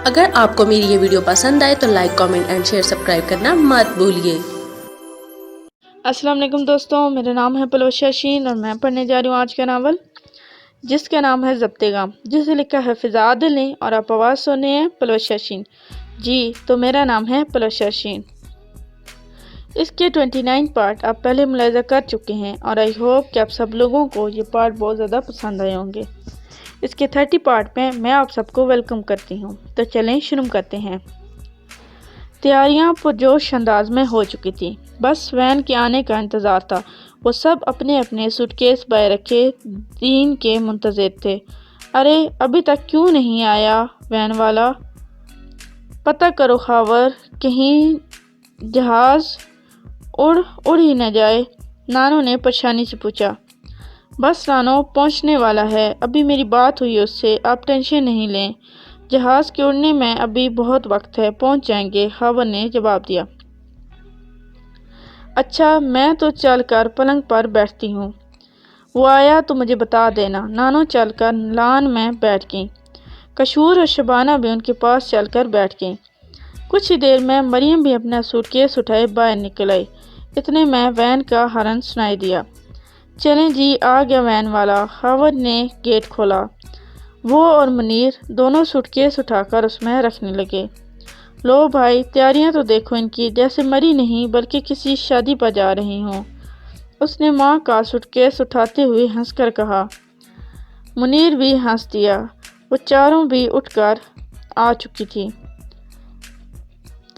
اگر آپ کو میری یہ ویڈیو پسند آئے تو like, comment and share, subscribe کرنا مت بھولیے۔ السلام علیکم دوستوں، میرا نام ہے پلوشا شین اور میں پڑھنے جا رہی ہوں آج کا ناول جس کا نام ہے ضبط غم، جسے لکھا ہے فضا عادل نے اور آپ آواز سننے ہیں پلوشا شین۔ جی تو میرا نام ہے پلوشا شین۔ اس کے 29 پارٹ آپ پہلے ملاحظہ کر چکے ہیں اور آئی ہوپ کہ آپ سب لوگوں کو یہ پارٹ بہت زیادہ پسند آئے ہوں گے۔ اس کے 30 پارٹ میں آپ سب کو ویلکم کرتی ہوں۔ تو چلیں شروع کرتے ہیں۔ تیاریاں پرجوش انداز میں ہو چکی تھی، بس وین کے آنے کا انتظار تھا۔ وہ سب اپنے اپنے سوٹ کیس بائے رکھے دین کے منتظر تھے۔ ارے ابھی تک کیوں نہیں آیا وین والا؟ پتہ کرو خاور، کہیں جہاز اڑ ہی نہ جائے، نانو نے پریشانی سے پوچھا۔ بس نانو پہنچنے والا ہے، ابھی میری بات ہوئی اس سے، آپ ٹینشن نہیں لیں، جہاز کے اڑنے میں ابھی بہت وقت ہے، پہنچ جائیں گے، خاور نے جواب دیا۔ اچھا میں تو چل کر پلنگ پر بیٹھتی ہوں، وہ آیا تو مجھے بتا دینا۔ نانو چل کر لان میں بیٹھ گئیں۔ کشور اور شبانہ بھی ان کے پاس چل کر بیٹھ گئیں۔ کچھ ہی دیر میں مریم بھی اپنا سوٹ کیس اٹھائے باہر نکل آئی۔ اتنے میں وین کا ہارن سنائی دیا۔ چلیں جی آ گیا وین والا، خاور نے گیٹ کھولا۔ وہ اور منیر دونوں سوٹ کیس اٹھا کر اس میں رکھنے لگے۔ لو بھائی تیاریاں تو دیکھو ان کی، جیسے مری نہیں بلکہ کسی شادی پر جا رہی ہوں، اس نے ماں کا سوٹ کیس اٹھاتے ہوئے ہنس کر کہا۔ منیر بھی ہنس دیا۔ وہ چاروں بھی اٹھ کر آ چکی تھی۔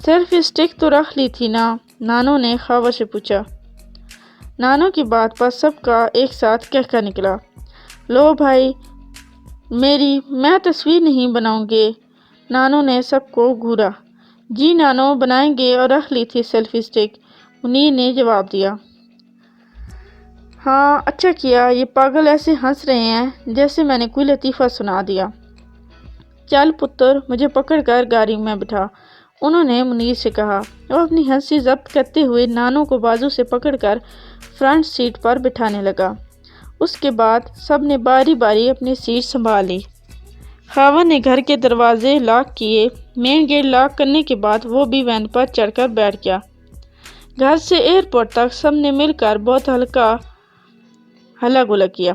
سیلفی سٹک تو رکھ لی تھی نا؟ نانو نے خاور سے پوچھا۔ نانو کی بات پر سب کا ایک ساتھ کہکا نکلا۔ لو بھائی میں تصویر نہیں بناؤں گے، نانو نے سب کو گھورا۔ جی نانو بنائیں گے اور رکھ لی تھی سیلفی سٹک، منیر نے جواب دیا۔ ہاں اچھا کیا، یہ پاگل ایسے ہنس رہے ہیں جیسے میں نے کوئی لطیفہ سنا دیا۔ چل پتر مجھے پکڑ کر گاڑی میں بٹھا، انہوں نے منیر سے کہا۔ وہ اپنی ہنسی ضبط کرتے ہوئے نانو کو بازو سے پکڑ کر فرنٹ سیٹ پر بٹھانے لگا۔ اس کے بعد سب نے باری باری اپنی سیٹ سنبھال لی۔ خاور نے گھر کے دروازے لاک کیے۔ مین گیٹ لاک کرنے کے بعد وہ بھی وین پر چڑھ کر بیٹھ گیا۔ گھر سے ایئرپورٹ تک سب نے مل کر بہت ہلا گلا کیا۔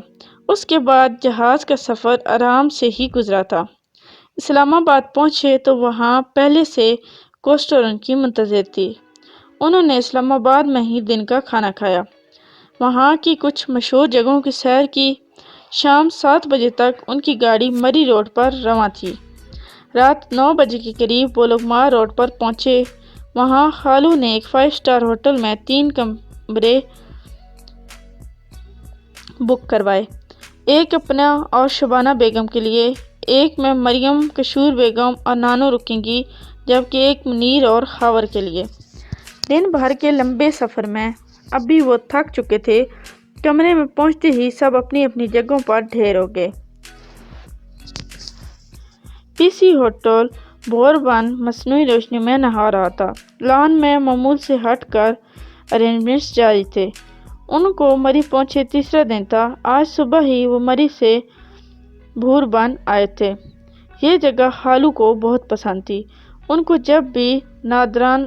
اس کے بعد جہاز کا سفر آرام سے ہی گزرا تھا۔ اسلام آباد پہنچے تو وہاں پہلے سے کوسٹر ان کی منتظر تھی۔ انہوں نے اسلام آباد میں ہی دن کا کھانا کھایا، وہاں کی کچھ مشہور جگہوں کی سیر کی۔ شام 7 بجے تک ان کی گاڑی مری روڈ پر رواں تھی۔ رات 9 بجے کے قریب وہ لوگ مار روڈ پر پہنچے۔ وہاں خالو نے ایک 5 اسٹار ہوٹل میں 3 کمرے بک کروائے، ایک اپنا اور شبانہ بیگم کے لیے، ایک میں مریم، کشور بیگم اور نانو رکیں گی، جبکہ ایک منیر اور خاور کے لیے۔ دن بھر کے لمبے سفر میں اب بھی وہ تھک چکے تھے۔ کمرے میں پہنچتے ہی سب اپنی اپنی جگہوں پر ڈھیر ہو گئے۔ پی سی ہوٹل بھور بن مصنوعی روشنی میں نہا رہا تھا۔ لان میں معمول سے ہٹ کر ارینجمنٹس جاری تھے۔ ان کو مری پہنچے تیسرا دن تھا۔ آج صبح ہی وہ مری سے بھور بن آئے تھے۔ یہ جگہ خالو کو بہت پسند تھی۔ ان کو جب بھی نادران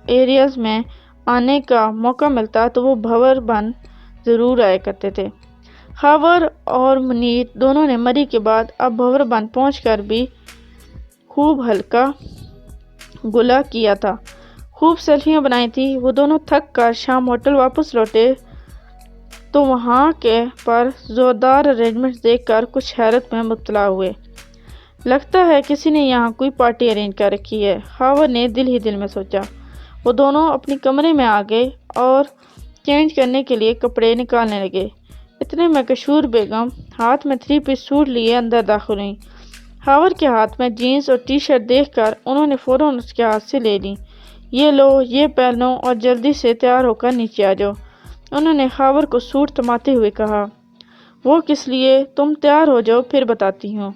ایریاز میں آنے کا موقع ملتا تو وہ بھور بن ضرور آیا کرتے تھے۔ خاور اور منیر دونوں نے مری کے بعد اب بھور بن پہنچ کر بھی خوب ہلکا گلا کیا تھا، خوب سیلفیاں بنائی تھی۔ وہ دونوں تھک کر شام ہوٹل واپس لوٹے تو وہاں کے پر زوردار ارینجمنٹس دیکھ کر کچھ حیرت میں مبتلا ہوئے۔ لگتا ہے کسی نے یہاں کوئی پارٹی ارینج کر رکھی ہے، خاور نے دل ہی دل میں سوچا۔ وہ دونوں اپنی کمرے میں آ گئے اور چینج کرنے کے لیے کپڑے نکالنے لگے۔ اتنے میں کشور بیگم ہاتھ میں 3 پیس سوٹ لیے اندر داخل ہوئیں۔ خاور کے ہاتھ میں جینس اور ٹی شرٹ دیکھ کر انہوں نے فوراً اس کے ہاتھ سے لے لی۔ یہ لو، یہ پہنو اور جلدی سے تیار ہو کر نیچے آ جاؤ، انہوں نے خاور کو سوٹ تھماتے ہوئے کہا۔ وہ کس لیے؟ تم تیار ہو جاؤ پھر بتاتی ہوں۔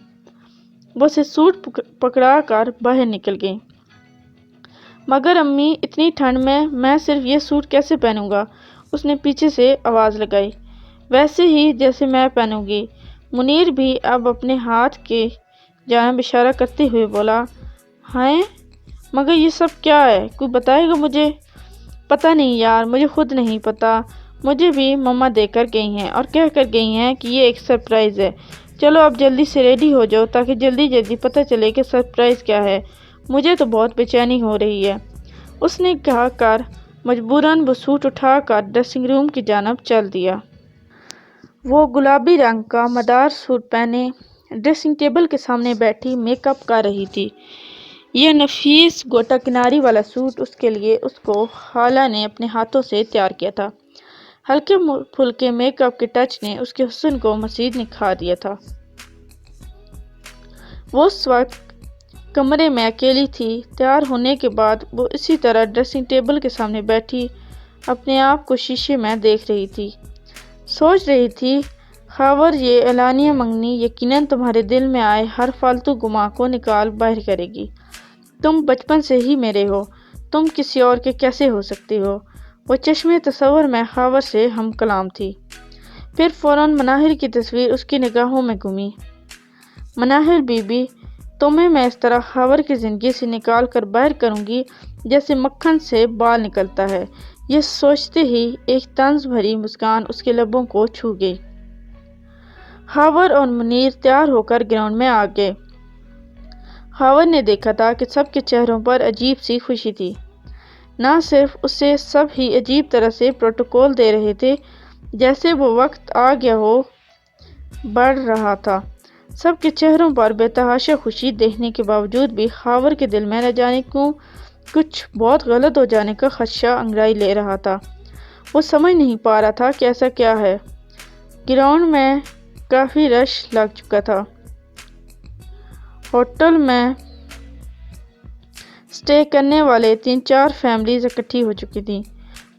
وہ اسے سوٹ پکڑا کر باہر نکل گئی۔ مگر امی اتنی ٹھنڈ میں صرف یہ سوٹ کیسے پہنوں گا؟ اس نے پیچھے سے آواز لگائی۔ ویسے ہی جیسے میں پہنوں گی، منیر بھی اب اپنے ہاتھ کے جانب اشارہ کرتے ہوئے بولا، ہائے مگر یہ سب کیا ہے؟ کوئی بتائے گا مجھے؟ پتہ نہیں یار، مجھے خود نہیں پتہ۔ مجھے بھی مما دے کر گئی ہیں اور کہہ کر گئی ہیں کہ یہ ایک سرپرائز ہے۔ چلو اب جلدی سے ریڈی ہو جاؤ تاکہ جلدی پتہ چلے کہ سرپرائز کیا ہے۔ مجھے تو بہت بے چینی ہو رہی ہے، اس نے کہا کر مجبوراً وہ سوٹ اٹھا کر ڈریسنگ روم کی جانب چل دیا۔ وہ گلابی رنگ کا مدار سوٹ پہنے ڈریسنگ ٹیبل کے سامنے بیٹھی میک اپ کر رہی تھی۔ یہ نفیس گوٹا کناری والا سوٹ اس کے لیے اس کو خالہ نے اپنے ہاتھوں سے تیار کیا تھا۔ ہلکے پھلکے میک اپ کے ٹچ نے اس کے حسن کو مزید نکھار دیا تھا۔ وہ اس وقت کمرے میں اکیلی تھی۔ تیار ہونے کے بعد وہ اسی طرح ڈریسنگ ٹیبل کے سامنے بیٹھی اپنے آپ کو شیشے میں دیکھ رہی تھی۔ سوچ رہی تھی، خاور یہ اعلانیہ منگنی یقیناً تمہارے دل میں آئے ہر فالتو گمان کو نکال باہر کرے گی۔ تم بچپن سے ہی میرے ہو، تم کسی اور کے کیسے ہو سکتے ہو؟ وہ چشمے تصور میں خاور سے ہم کلام تھی۔ پھر فوراً مناہل کی تصویر اس کی نگاہوں میں گھومی۔ مناہل بی بی، تمہیں میں اس طرح خاور کی زندگی سے نکال کر باہر کروں گی جیسے مکھن سے بال نکلتا ہے۔ یہ سوچتے ہی ایک طنز بھری مسکان اس کے لبوں کو چھو گئی۔ خاور اور منیر تیار ہو کر گراؤنڈ میں آ گئے۔ خاور نے دیکھا تھا کہ سب کے چہروں پر عجیب سی خوشی تھی۔ نہ صرف اسے سب ہی عجیب طرح سے پروٹوکول دے رہے تھے جیسے وہ وقت آ گیا ہو بڑھ رہا تھا۔ سب کے چہروں پر بے تحاشا خوشی دیکھنے کے باوجود بھی خاور کے دل میں نہ جانے کیوں کچھ بہت غلط ہو جانے کا خدشہ انگڑائی لے رہا تھا۔ وہ سمجھ نہیں پا رہا تھا کہ ایسا کیا ہے۔ گراؤنڈ میں کافی رش لگ چکا تھا۔ ہوٹل میں اسٹے کرنے والے 3-4 فیملیز اکٹھی ہو چکی تھیں۔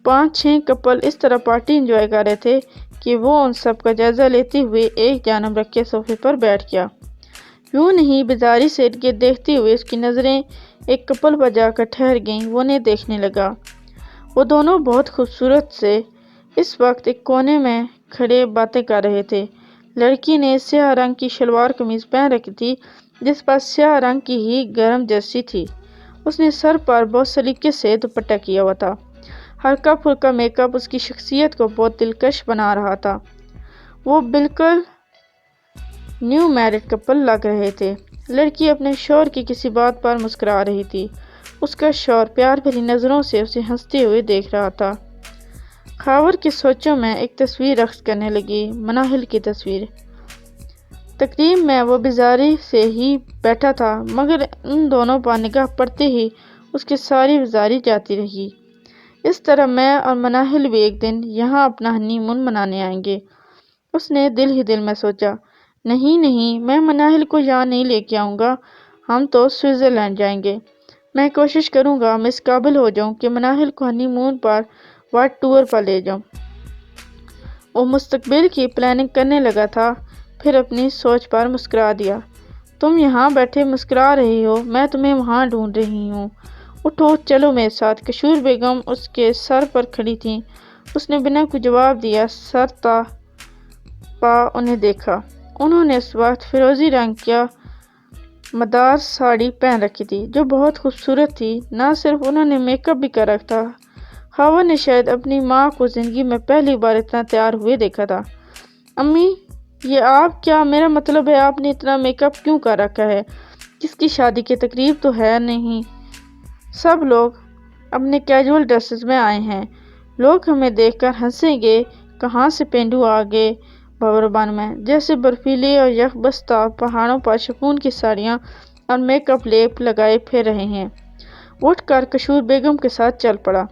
5-6 کپل اس طرح پارٹی انجوائے کر رہے تھے کہ وہ ان سب کا جائزہ لیتے ہوئے ایک جانب رکھے صوفے پر بیٹھ گیا۔ یوں نہیں بیزاری سے ارد گرد دیکھتے ہوئے اس کی نظریں ایک کپل پر جا کر ٹھہر گئیں۔ وہ انہیں دیکھنے لگا۔ وہ دونوں بہت خوبصورت سے اس وقت ایک کونے میں کھڑے باتیں کر رہے تھے۔ لڑکی نے سیاہ رنگ کی شلوار قمیض پہن رکھی تھی جس پر سیاہ رنگ کی ہی گرم جرسی تھی۔ اس نے سر پر بہت سلیقے سے دوپٹہ کیا ہوا تھا۔ ہلکا پھلکا میک اپ اس کی شخصیت کو بہت دلکش بنا رہا تھا۔ وہ بالکل نیو میرڈ کپل لگ رہے تھے۔ لڑکی اپنے شوہر کی کسی بات پر مسکرا رہی تھی۔ اس کا شوہر پیار بھری نظروں سے اسے ہنستے ہوئے دیکھ رہا تھا۔ خاور کی سوچوں میں ایک تصویر رقص کرنے لگی، مناہل کی تصویر۔ تقریب میں وہ بیزاری سے ہی بیٹھا تھا مگر ان دونوں پر نگاہ پڑتے ہی اس کی ساری بیزاری جاتی رہی۔ اس طرح میں اور مناہل بھی ایک دن یہاں اپنا ہنی مون منانے آئیں گے۔ اس نے دل ہی دل میں سوچا، نہیں میں مناہل کو یہاں نہیں لے کے آؤں گا، ہم تو سوئٹزرلینڈ جائیں گے۔ میں کوشش کروں گا میں اس قابل ہو جاؤں کہ مناہل کو ہنی مون پر ورلڈ ٹور پر لے جاؤں۔ وہ مستقبل کی پلاننگ کرنے لگا تھا، پھر اپنی سوچ پر مسکرا دیا۔ تم یہاں بیٹھے مسکرا رہی ہو، میں تمہیں وہاں ڈھونڈ رہی ہوں۔ اٹھو چلو میرے ساتھ۔ کشور بیگم اس کے سر پر کھڑی تھیں۔ اس نے بنا کوئی جواب دیا سر تا پا انہیں دیکھا۔ انہوں نے اس وقت فیروزی رنگ کا مدار ساڑی پہن رکھی تھی جو بہت خوبصورت تھی۔ نہ صرف انہوں نے میک اپ بھی کر رکھا تھا، خاور نے شاید اپنی ماں کو زندگی میں پہلی بار اتنا تیار ہوئے دیکھا تھا۔ امی یہ آپ کیا؟ میرا مطلب ہے آپ نے اتنا میک اپ کیوں کر رکھا ہے؟ کس کی شادی کی تقریب تو ہے نہیں؟ سب لوگ اپنے کیجول ڈریسز میں آئے ہیں، لوگ ہمیں دیکھ کر ہنسیں گے۔ کہاں سے پینڈو آ گئے بیابان میں، جیسے برفیلے اور یخ بستہ پہاڑوں پر شفون کی ساڑیاں اور میک اپ لیپ لگائے پھر رہے ہیں۔ اٹھ کر کشور بیگم کے ساتھ چل پڑا۔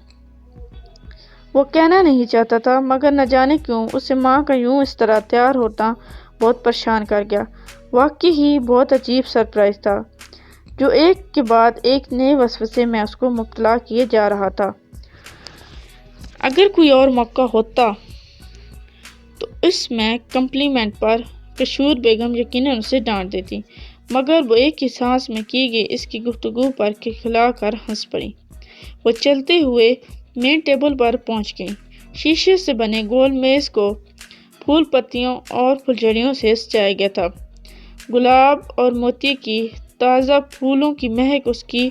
وہ کہنا نہیں چاہتا تھا مگر نہ جانے کیوں اسے ماں کا یوں اس طرح تیار ہونا بہت پریشان کر گیا۔ واقعی ہی بہت عجیب سرپرائز تھا جو ایک کے بعد ایک نئے وسوسے میں اس کو مبتلا کیے جا رہا تھا۔ اگر کوئی اور موقع ہوتا تو اس میں کمپلیمنٹ پر کشور بیگم یقیناً اسے ڈانٹ دیتی، مگر وہ ایک ہی سانس میں کی گئی اس کی گفتگو پر کھلکھلا کر ہنس پڑی۔ وہ چلتے ہوئے مین ٹیبل پر پہنچ گئیں۔ شیشے سے بنے گول میز کو پھول پتیوں اور پھلجھڑیوں سے سجایا گیا تھا۔ گلاب اور موتی کی تازہ پھولوں کی مہک اس کی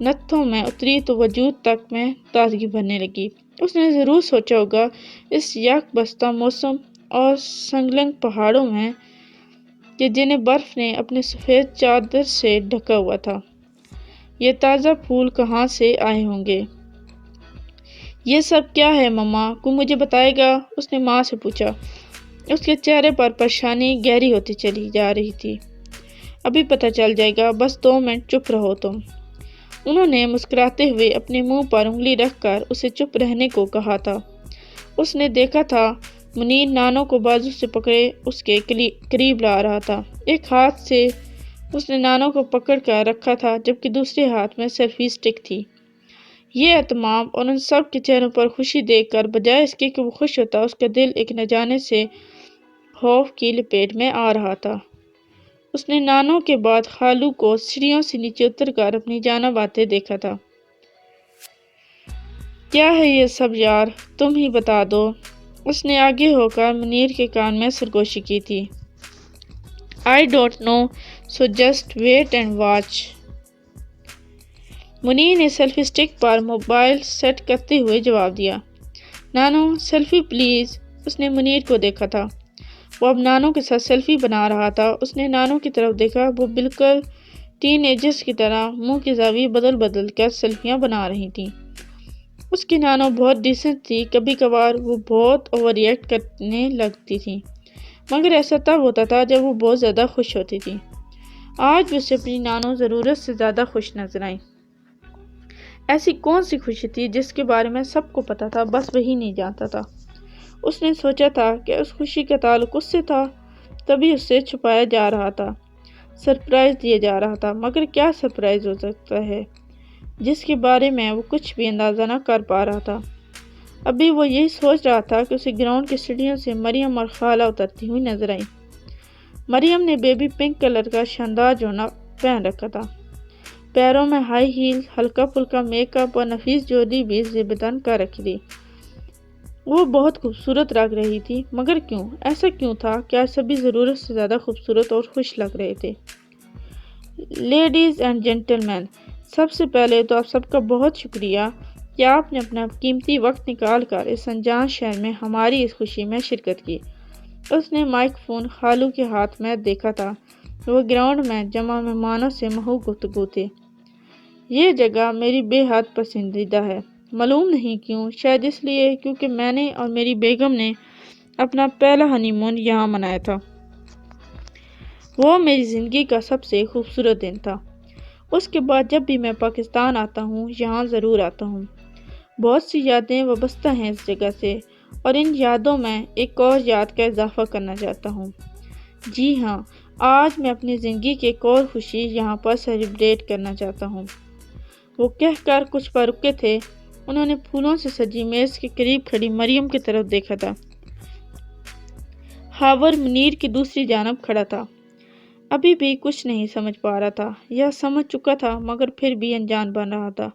نتھوں میں اتری تو وجود تک میں تازگی بھرنے لگی۔ اس نے ضرور سوچا ہوگا اس یک بستہ موسم اور سنگلنگ پہاڑوں میں کہ جنہیں برف نے اپنے سفید چادر سے ڈھکا ہوا تھا، یہ تازہ پھول کہاں سے آئے ہوں گے؟ یہ سب کیا ہے مما؟ کوئی مجھے بتائے گا؟ اس نے ماں سے پوچھا۔ اس کے چہرے پر پریشانی گہری ہوتی چلی جا رہی تھی۔ ابھی پتہ چل جائے گا، بس 2 منٹ چپ رہو تم۔ انہوں نے مسکراتے ہوئے اپنے منہ پر انگلی رکھ کر اسے چپ رہنے کو کہا تھا۔ اس نے دیکھا تھا منیر نانو کو بازو سے پکڑے اس کے قریب لا رہا تھا۔ ایک ہاتھ سے اس نے نانو کو پکڑ کر رکھا تھا جبکہ دوسرے ہاتھ میں سیلفی سٹک تھی۔ یہ اہتمام اور ان سب کے چہروں پر خوشی دیکھ کر بجائے اس کے کہ وہ خوش ہوتا، اس کا دل ایک نہ جانے سے خوف کی لپیٹ میں آ رہا تھا۔ اس نے نانو کے بعد خالو کو سیڑھیوں سے نیچے اتر کر اپنی جانب آتے دیکھا تھا۔ کیا ہے یہ سب یار؟ تم ہی بتا دو۔ اس نے آگے ہو کر منیر کے کان میں سرگوشی کی تھی۔ I don't know, so just wait and watch۔ Munir نے سیلفی سٹک پر موبائل سیٹ کرتے ہوئے جواب دیا۔ نانو سیلفی پلیز۔ اس نے منیر کو دیکھا تھا، وہ اب نانو کے ساتھ سیلفی بنا رہا تھا۔ اس نے نانو کی طرف دیکھا، وہ بالکل ٹین ایجرز کی طرح منہ کی زاویے بدل کر سیلفیاں بنا رہی تھیں۔ اس کی نانو بہت ڈیسنٹ تھی، کبھی کبھار وہ بہت اوور ریئیکٹ کرنے لگتی تھی، مگر ایسا تب ہوتا تھا جب وہ بہت زیادہ خوش ہوتی تھی۔ آج بھی اسے اپنی نانو ضرورت سے زیادہ خوش نظر آئی۔ ایسی کون سی خوشی تھی جس کے بارے میں سب کو پتا تھا، بس وہی نہیں جانتا تھا؟ اس نے سوچا تھا کہ اس خوشی کا تعلق اس سے تھا، تبھی اس سے چھپایا جا رہا تھا، سرپرائز دیا جا رہا تھا۔ مگر کیا سرپرائز ہو سکتا ہے جس کے بارے میں وہ کچھ بھی اندازہ نہ کر پا رہا تھا؟ ابھی وہ یہی سوچ رہا تھا کہ اسے گراؤنڈ کی سیڑھیوں سے مریم اور خالہ اترتی ہوئی نظر آئیں۔ مریم نے بیبی پنک کلر کا شاندار جوڑا پہن رکھا تھا، پیروں میں ہائی ہیل، ہلکا پھلکا میک اپ اور نفیس جولی بھی زیبدن کر رکھی تھی۔ وہ بہت خوبصورت لگ رہی تھی، مگر کیوں؟ ایسا کیوں تھا کہ آج سبھی ضرورت سے زیادہ خوبصورت اور خوش لگ رہے تھے؟ لیڈیز اینڈ جینٹل مین، سب سے پہلے تو آپ سب کا بہت شکریہ کہ آپ نے اپنا قیمتی وقت نکال کر اس انجان شہر میں ہماری اس خوشی میں شرکت کی۔ اس نے مائک فون خالو کے ہاتھ میں دیکھا تھا، وہ گراؤنڈ میں جمع مہمانوں سے محو گفتگو تھے۔ یہ جگہ میری بے حد پسندیدہ ہے، معلوم نہیں کیوں، شاید اس لیے کیونکہ میں نے اور میری بیگم نے اپنا پہلا ہنی مون یہاں منایا تھا۔ وہ میری زندگی کا سب سے خوبصورت دن تھا۔ اس کے بعد جب بھی میں پاکستان آتا ہوں یہاں ضرور آتا ہوں۔ بہت سی یادیں وابستہ ہیں اس جگہ سے، اور ان یادوں میں ایک اور یاد کا اضافہ کرنا چاہتا ہوں۔ جی ہاں، آج میں اپنی زندگی کی ایک اور خوشی یہاں پر سیلیبریٹ کرنا چاہتا ہوں۔ وہ کہہ کر کچھ پر رکے تھے۔ انہوں نے پھولوں سے سجی میز کے قریب کھڑی مریم کی طرف دیکھا تھا۔ خاور منیر کی دوسری جانب کھڑا تھا، ابھی بھی کچھ نہیں سمجھ پا رہا تھا، یا سمجھ چکا تھا مگر پھر بھی انجان بن رہا تھا۔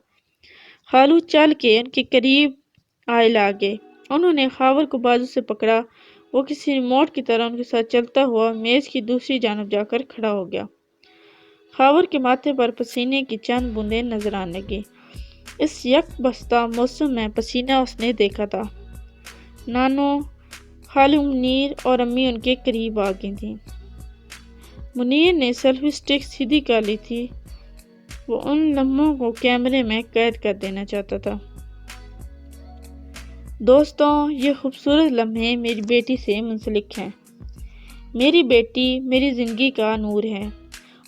خالو چل کے ان کے قریب آئے لاگے۔ انہوں نے خاور کو بازو سے پکڑا، وہ کسی ریموٹ کی طرح ان کے ساتھ چلتا ہوا میز کی دوسری جانب جا کر کھڑا ہو گیا۔ خاور کے ماتھے پر پسینے کی چند بوندیں نظر آنے لگی۔ اس یک بستہ موسم میں پسینہ اس نے دیکھا تھا۔ نانو، خالو منیر اور امی ان کے قریب آ گئی تھیں۔ منیر نے سیلفی سٹک سیدھی کر لی تھی، وہ ان لمحوں کو کیمرے میں قید کر دینا چاہتا تھا۔ دوستوں، یہ خوبصورت لمحے میری بیٹی سے منسلک ہیں۔ میری بیٹی میری زندگی کا نور ہے،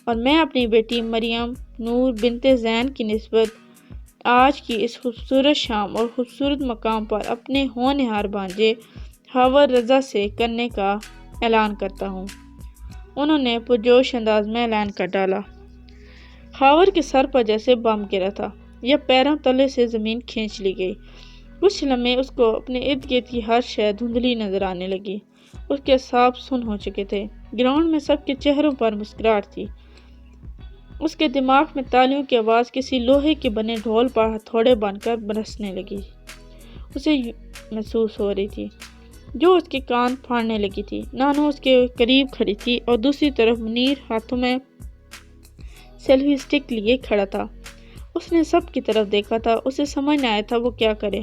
اور میں اپنی بیٹی مریم نور بنت زین کی نسبت آج کی اس خوبصورت شام اور خوبصورت مقام پر اپنے ہونہار بھانجے خاور رضا سے کرنے کا اعلان کرتا ہوں۔ انہوں نے پرجوش انداز میں اعلان کر ڈالا۔ خاور کے سر پر جیسے بم گرا تھا، یا پیروں تلے سے زمین کھینچ لی گئی۔ کچھ لمحے اس کو اپنے ارد گرد کی ہر شے دھندلی نظر آنے لگی۔ اس کے اعصاب سن ہو چکے تھے۔ گراؤنڈ میں سب کے چہروں پر مسکراہٹ تھی۔ اس کے دماغ میں تالیوں کی آواز کسی لوہے کے بنے ڈھول پر ہتھوڑے بن کر برسنے لگی۔ اسے محسوس ہو رہی تھی جو اس کے کان پھاڑنے لگی تھی۔ نانو اس کے قریب کھڑی تھی اور دوسری طرف منیر ہاتھوں میں سیلفی سٹک لیے کھڑا تھا۔ اس نے سب کی طرف دیکھا تھا، اسے سمجھ نہ آیا تھا وہ کیا کرے۔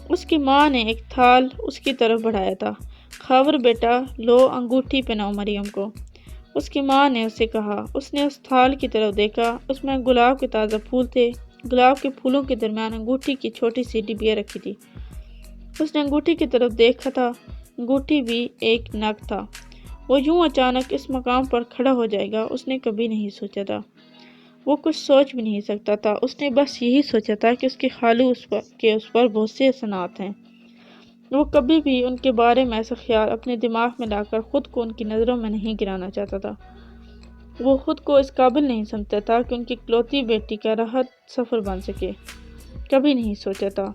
اس کی ماں نے ایک تھال اس کی طرف بڑھایا تھا۔ خاور بیٹا لو انگوٹھی پہناؤ مریم کو، اس کی ماں نے اسے کہا۔ اس نے اس تھال کی طرف دیکھا، اس میں گلاب کے تازہ پھول تھے۔ گلاب کے پھولوں کے درمیان انگوٹھی کی چھوٹی سی ڈبیا رکھی تھی۔ اس نے انگوٹھی کی طرف دیکھا تھا، انگوٹھی بھی ایک نگ تھا۔ وہ یوں اچانک اس مقام پر کھڑا ہو جائے گا اس نے کبھی نہیں سوچا تھا۔ وہ کچھ سوچ بھی نہیں سکتا تھا، اس نے بس یہی سوچا تھا کہ اس کے خالو اس پر بہت سے احسانات ہیں۔ وہ کبھی بھی ان کے بارے میں ایسا خیال اپنے دماغ میں لا کر خود کو ان کی نظروں میں نہیں گرانا چاہتا تھا۔ وہ خود کو اس قابل نہیں سمجھتا تھا کہ ان کی اکلوتی بیٹی کا راحت سفر بن سکے، کبھی نہیں سوچا تھا۔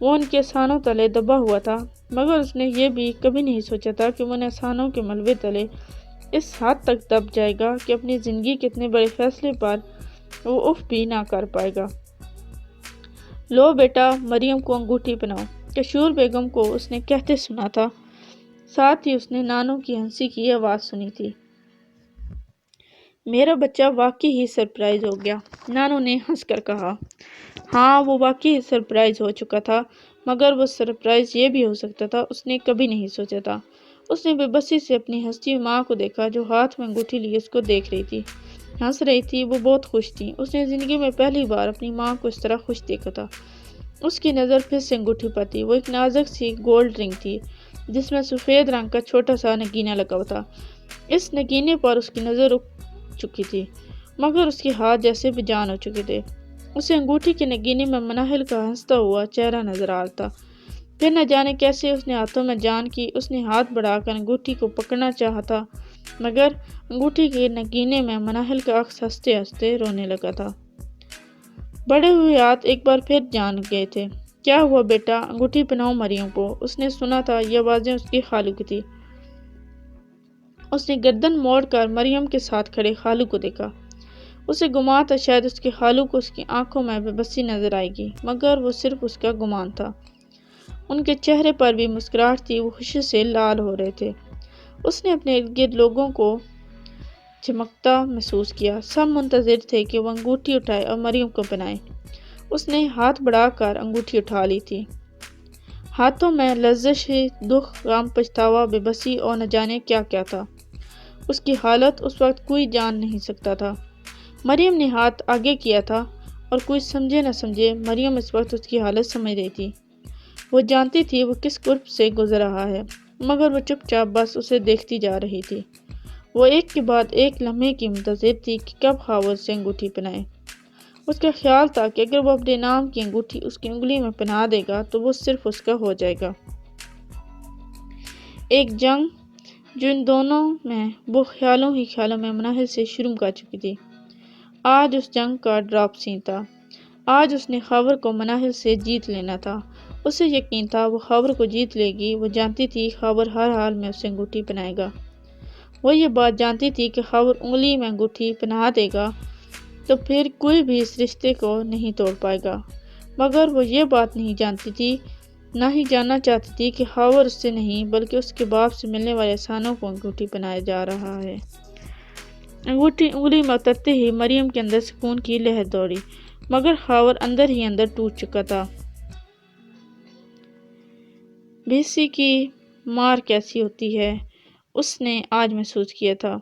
وہ ان کے احسانوں تلے دبا ہوا تھا، مگر اس نے یہ بھی کبھی نہیں سوچا تھا کہ وہ ان احسانوں کے ملبے تلے اس حد تک دب جائے گا کہ اپنی زندگی کے اتنے بڑے فیصلے پر وہ اف بھی نہ کر پائے گا۔ لو بیٹا مریم کو انگوٹھی پہناؤ، کشور بیگم کو اس نے کہتے سنا تھا۔ ساتھ ہی اس نے نانو کی ہنسی کی آواز سنی تھی۔ میرا بچہ واقعی ہی سرپرائز ہو گیا، نانو نے ہنس کر کہا۔ ہاں وہ واقعی ہی سرپرائز ہو چکا تھا، مگر وہ سرپرائز یہ بھی ہو سکتا تھا اس نے کبھی نہیں سوچا تھا۔ اس نے بے بسی سے اپنی ہنستی ہوئی ماں کو دیکھا جو ہاتھ میں انگوٹھی لیے اس کو دیکھ رہی تھی، ہنس رہی تھی۔ وہ بہت خوش تھی، اس نے زندگی میں پہلی بار اپنی ماں کو اس طرح خوش دیکھا تھا۔ اس کی نظر پھر سے انگوٹھی پر تھی، وہ ایک نازک سی گولڈ رنگ تھی جس میں سفید رنگ کا چھوٹا سا نگینہ لگا ہوا تھا۔ اس نگینے پر اس کی نظر رک چکی تھی، مگر اس کے ہاتھ جیسے بے جان ہو چکے تھے۔ اسے انگوٹھی کے نگینے میں مناہل کا ہنستا ہوا چہرہ نظر آ رہا تھا۔ پھر نہ جانے کیسے اس نے ہاتھوں میں جان کی، اس نے ہاتھ بڑھا کر انگوٹھی کو پکڑنا چاہا تھا، مگر انگوٹھی کے نگینے میں مناہل کا عکس ہنستے ہنستے رونے لگا تھا۔ بڑے ہوئے ہاتھ ایک بار پھر جان گئے تھے۔ کیا ہوا بیٹا، انگوٹھی پہناؤ مریم کو، اس نے سنا تھا۔ یہ آوازیں اس کی خالو کی تھی۔ اس نے گردن موڑ کر مریم کے ساتھ کھڑے خالو کو دیکھا۔ اسے گمان تھا شاید اس کے خالو کو اس کی آنکھوں میں بے بسی نظر آئے گی، مگر وہ صرف اس کا گمان تھا۔ ان کے چہرے پر بھی مسکراہٹ تھی، وہ خوشی سے لال ہو رہے تھے۔ اس نے اپنے ارد گرد لوگوں کو چمکتا محسوس کیا، سب منتظر تھے کہ وہ انگوٹھی اٹھائے اور مریم کو پہنائے۔ اس نے ہاتھ بڑھا کر انگوٹھی اٹھا لی تھی۔ ہاتھوں میں لرزش، دکھ، غم، پچھتاوا، بے بسی اور نہ جانے کیا کیا تھا۔ اس کی حالت اس وقت کوئی جان نہیں سکتا تھا۔ مریم نے ہاتھ آگے کیا تھا اور کوئی سمجھے نہ سمجھے مریم اس وقت اس کی حالت سمجھ رہی تھی۔ وہ جانتی تھی وہ کس قرب سے گزر رہا ہے، مگر وہ چپ چاپ بس اسے دیکھتی جا رہی تھی۔ وہ ایک کے بعد ایک لمحے کی منتظر تھی کہ کب خاور سے انگوٹھی پہنائے۔ اس کا خیال تھا کہ اگر وہ اپنے نام کی انگوٹھی اس کی انگلی میں پہنا دے گا تو وہ صرف اس کا ہو جائے گا۔ ایک جنگ جو ان دونوں میں وہ خیالوں ہی خیالوں میں مناہل سے شروع کر چکی تھی، آج اس جنگ کا ڈراپ سین تھا۔ آج اس نے خاور کو مناہل سے جیت لینا تھا۔ اسے یقین تھا وہ خاور کو جیت لے گی۔ وہ جانتی تھی خاور ہر حال میں اسے انگوٹھی پہنائے گا۔ وہ یہ بات جانتی تھی کہ خاور انگلی میں انگوٹھی پہنا دے گا تو پھر کوئی بھی اس رشتے کو نہیں توڑ پائے گا، مگر وہ یہ بات نہیں جانتی تھی، نہ ہی جاننا چاہتی تھی کہ خاور اس سے نہیں بلکہ اس کے باپ سے ملنے والے احسانوں کو انگوٹھی پہنایا جا رہا ہے۔ انگوٹھی انگلی میں اترتے ہی مریم کے اندر سکون کی لہر دوڑی، مگر خاور اندر ہی اندر ٹوٹ چکا تھا۔ بھیسی کی مار کیسی ہوتی ہے، اس نے آج محسوس کیا تھا۔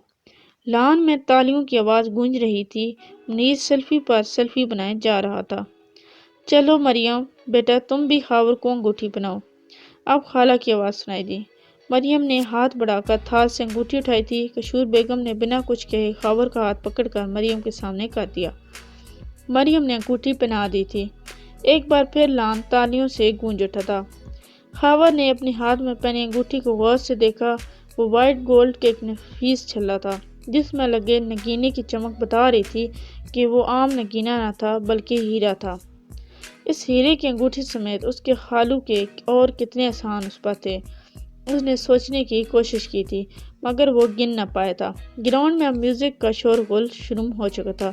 لان میں تالیوں کی آواز گونج رہی تھی، منیر سیلفی پر سیلفی بنائے جا رہا تھا۔ چلو مریم بیٹا تم بھی خاور کو انگوٹھی پہناؤ، اب خالہ کی آواز سنائی دی۔ مریم نے ہاتھ بڑھا کر تھال سے انگوٹھی اٹھائی تھی۔ کشور بیگم نے بنا کچھ کہے خاور کا ہاتھ پکڑ کر مریم کے سامنے کر دیا۔ مریم نے انگوٹھی پہنا دی تھی۔ ایک بار پھر لان تالیوں سے گونج اٹھا تھا۔ خاور نے اپنے ہاتھ میں پہنی انگوٹھی کو غور سے دیکھا۔ وہ وائٹ گولڈ کے ایک نفیس چھلا تھا جس میں لگے نگینے کی چمک بتا رہی تھی کہ وہ عام نگینہ نہ تھا بلکہ ہیرا تھا۔ اس ہیرے کی انگوٹھی سمیت اس کے خالو کے اور کتنے احسان اس پر تھے، اس نے سوچنے کی کوشش کی تھی، مگر وہ گن نہ پایا تھا۔ گراؤنڈ میں اب میوزک کا شور غل شروع ہو چکا تھا۔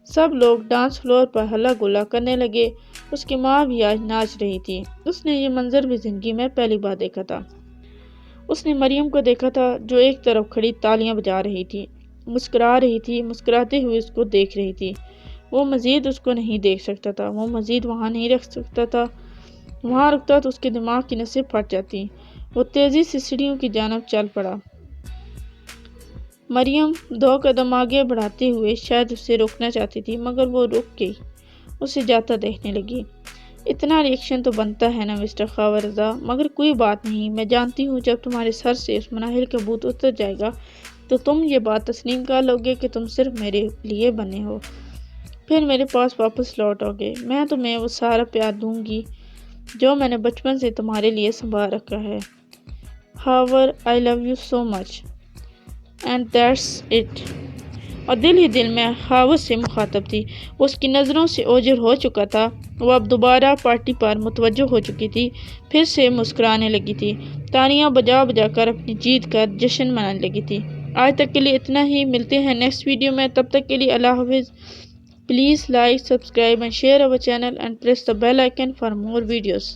سب لوگ ڈانس فلور پر ہلا گلا کرنے لگے۔ اس کی ماں بھی آج ناچ رہی تھی۔ اس نے یہ منظر بھی زندگی میں پہلی بار دیکھا تھا۔ اس نے مریم کو دیکھا تھا جو ایک طرف کھڑی تالیاں بجا رہی تھی، مسکرا رہی تھی، مسکراتے ہوئے اس کو دیکھ رہی تھی۔ وہ مزید اس کو نہیں دیکھ سکتا تھا، وہ مزید وہاں نہیں رکھ سکتا تھا۔ وہاں رکتا تو اس کے دماغ کی نسیں پھٹ جاتی۔ وہ تیزی سے سیڑھیوں کی جانب چل پڑا۔ مریم 2 قدم آگے بڑھاتے ہوئے شاید اسے روکنا چاہتی تھی، مگر وہ رک گئی، اسے جاتا دیکھنے لگی۔ اتنا ری ایکشن تو بنتا ہے نا مسٹر خاور رضا، مگر کوئی بات نہیں، میں جانتی ہوں جب تمہارے سر سے اس مناہل کا بھوت اتر جائے گا تو تم یہ بات تسلیم کر لو گے کہ تم صرف میرے لیے بنے ہو، پھر میرے پاس واپس لوٹ آؤ گے۔ میں تمہیں وہ سارا پیار دوں گی جو میں نے بچپن سے تمہارے لیے سنبھال رکھا ہے۔ However I love you so much and that's it. اور دل ہی دل میں ہاور سے مخاطب تھی۔ وہ اس کی نظروں سے اوجھل ہو چکا تھا، وہ اب دوبارہ پارٹی پر متوجہ ہو چکی تھی، پھر سے مسکرانے لگی تھی، تالیاں بجا بجا کر اپنی جیت کا جشن منانے لگی تھی۔ آج تک کے لیے اتنا ہی، ملتے ہیں نیکسٹ ویڈیو میں، تب تک کے لیے اللہ حافظ۔ Please like, subscribe and share our channel and press the bell icon for more videos.